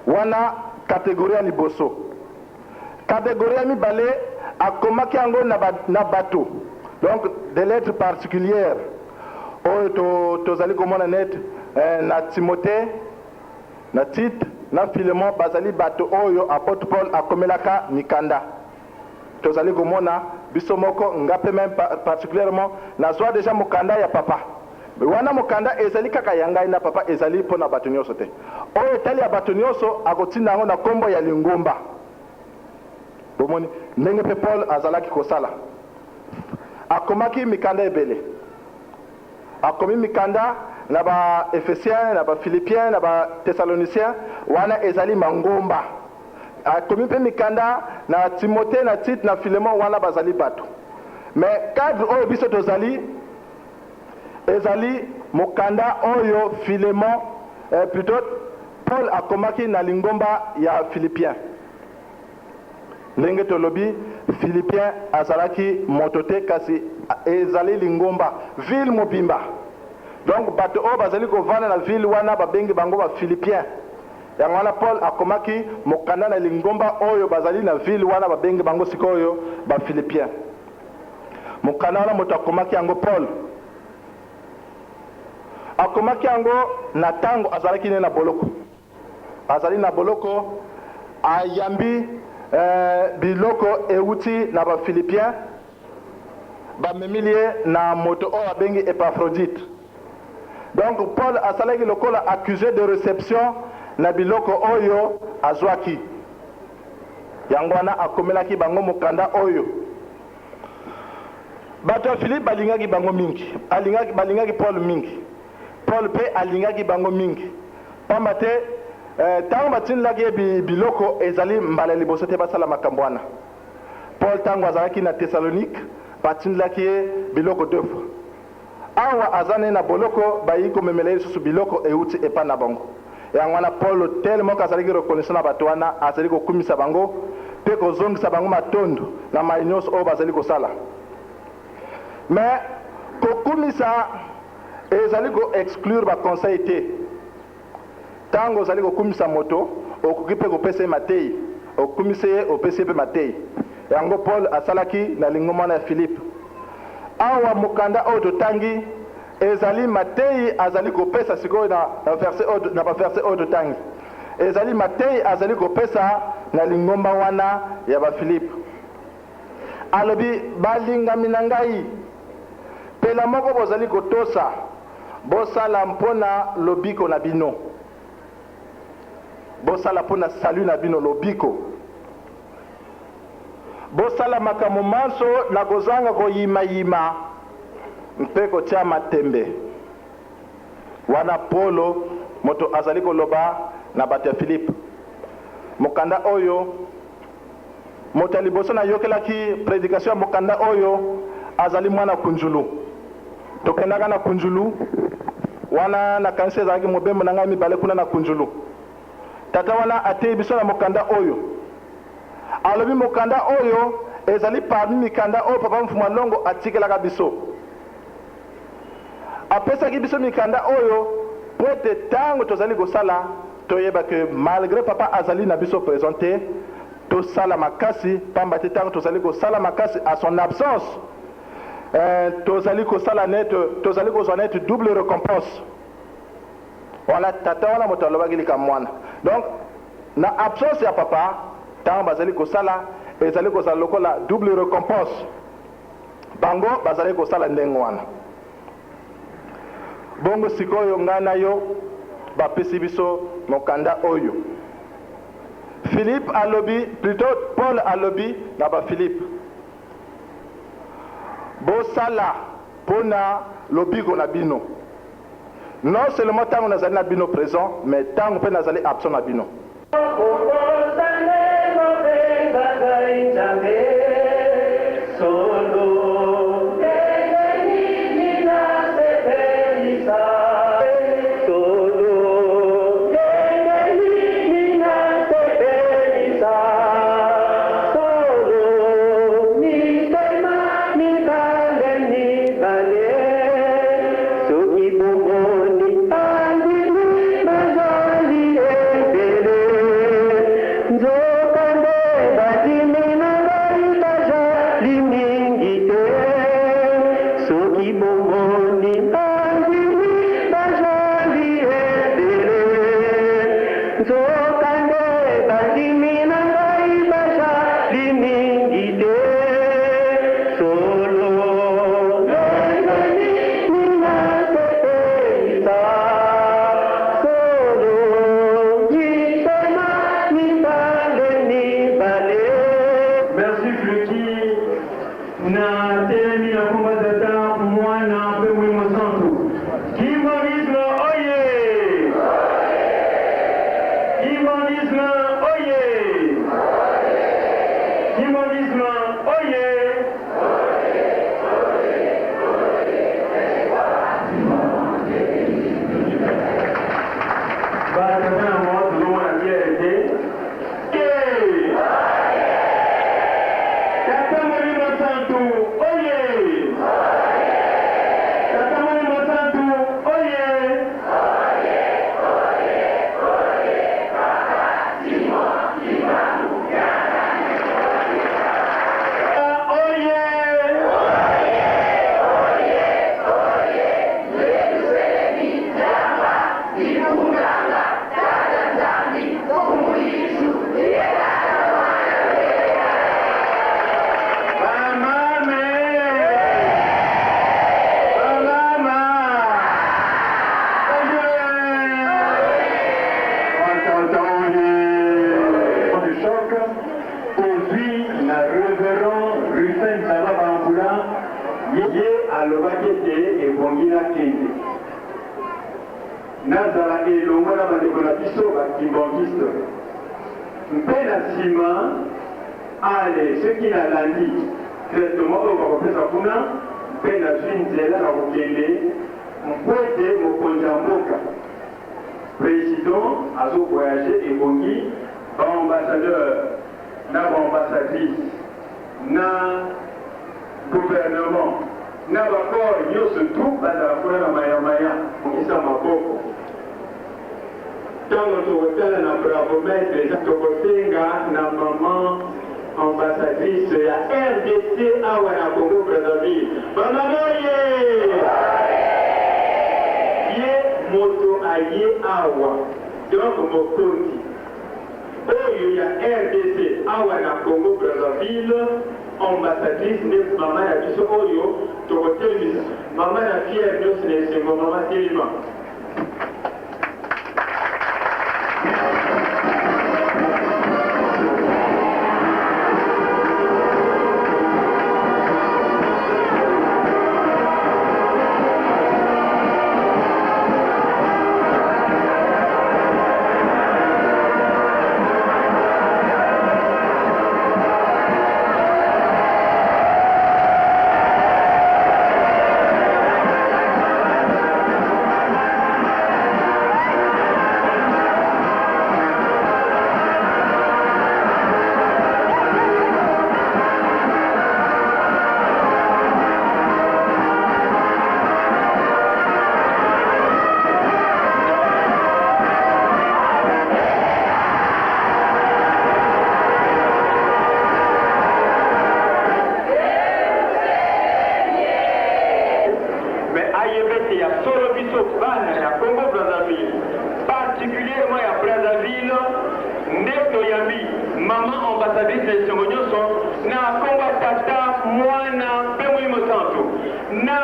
wana catégorie ya liboso. Catégorie ya mibale akomaki yango na bato, donc des lettres particulières oyo tozali komona net na Timothée, na Tite, na Philemon, bazali bato oyo apôtre Paul akomelaka mikanda. Tozali komona biso moko ngape même particulièrement nazwa déjà mokanda ya papa. Wana mokanda ezali kaka ya ngai na papa, ezali mpona bato nyonso te. Oyo etali ya bato nyonso akotinda yango na kombo ya lingomba. Bomoni ndenge mpe Paul azalaki kosala. Akomaki mikanda ebele. Akomi mikanda na ba Ephésiens, na ba Philippiens, na ba Thessaloniciens, wana ezali mangomba. Akomi mpe mikanda na Timothée, na Tite, na Philemon, wana bazali bato. Mais cadre oyo biso tozali ezali mokanda oyo Philemon, plutôt Paul akomaki na lingomba ya Philippiens. Ndenge tolobi Philippiens azalaki motote kasi ezali lingomba ville mobimba. Donc bato oyo bazali kovanda na ville wana babengi bango ba Philippiens. Yango wana Paul akomaki mokanda na lingomba oyo bazali na ville wana babengi bango sikoyo ba Philippiens. Mokanda wana moto akomaki yango Paul. Akomaki yango na tango azalaki na boloko. Azali na boloko ayambi biloko euti na ba Philippiens bamemilie na moto oyo abengi Epaphrodite. Donc Paul asalaki lokola accusé de réception na biloko oyo azwaki. Yango wana akomelaki bango mokanda oyo. Bato ya Philippe balingaki bango mingi. Balingaki Paul mingi. Paul pe alingaki bango mingi. Pamba te tango batindilaki biloko ezali mbala liboso te basala makambo wana. Paul tango azalaki na Thessalonique batindilaki biloko 2 fois. Awa azane na boloko bayi komemela lisusu biloko euti epa na bango. Yango wana Paul tellement kazalaki reconnaissant na bato wana azali kokumisa bango pe kozongisa bango matondo na mainyos oyo bazali kosala. Mais kokumisa ezali ko exclure ba conseil te. Tango ozali kokumisa moto okoki pe kopesa matei, okumisa ye opesa pe matei. Yango Paul asalaki na lingomba na Philippe. Awa mokanda oyo totangi ezali matei azali kopesa sikoyo na verset oyo totangi. Ezali matei azali kopesa na lingomba wana ya ba Philippe. Alobi balingami na ngai pela moko bozali kotosa bosala mpona lobiko na bino. Bosala mpona salut na bino lobiko. Bosala makambo manso na kozanga koyima mpe kotia matembe. Wana Paulo moto azali koloba na bato ya Philippe. Mokanda oyo moto liboso na yokelaki prédication ya mokanda oyo azali mwana kunjulu. Tokendaka na kunjulu wana na kanisa ezalaki mobembo na ngai mibale kuna na kunjulu. Tata wana atei biso na mokanda oyo. Alobi mokanda oyo ezali parmi mikanda oyo papa mfuma longo atikelaka biso. Apesaki biso mikanda oyo po ete tango tozali kosala toyeba ke malgré papa azali na biso présenté tosala makasi pamba te tango tozali kosala makasi à son absence tozali kosala net tozali kozwa net double récompense. Wana tata wana moto alobaki lika mwana. Donc na absence ya papa tango bazali kosala ezali kozala lokola double récompense. Bango bazali kosala ndenge wana. Bongo sikoyo ngana yo bapesi biso mokanda oyo. Philippe alobi, plutôt Paul alobi na ba Philippe. Bosala pona lobiko na bino. Non seulement tango nazali na bino présent, mais tango pe nazali absent na bino. Zokande bandimi na ngai bazali mingi te. Solo ngai ninapepesa. Solo nisema nibale nibale. Merci Fluki. Na telemi na kumba tata mwana pe mwimo santu. Kimbonisme oye! Kimbonisme oye! Kimbonisme oye! Basta na moto do mwana kiete. Tata mwimo santu oye! Tata mwimo santu oye! nazala elongo na bandeko na biso bakimbangiste mpe na nsima ale soki nalandi traitement oyo bakopesa kuna mpe nazwi nzela na kokende mpo ete mokonzi ya mboka président azovoyage ebongi baambassadeur na baambassadrice na gouvernement na bakor nyonso tu bazala kuna na mayamaya kokisa maboko ntango tokotala na bravometre tokosenga na mama ambassadrice ya RDC awa na Congo Brazzaville bamama ye ye moto aye awa donc mokonzi oyo ya RDC awa na Congo Brazzaville ambassadrice ne mama ya biso oyo tokotelisa mama na fiere nyonso na esengo mama telema particulièrement à Brazzaville, Neto Yambi, maman ambassadrice de Songonyoso, na Congo Tata, moi na Pemoui Mosanto, na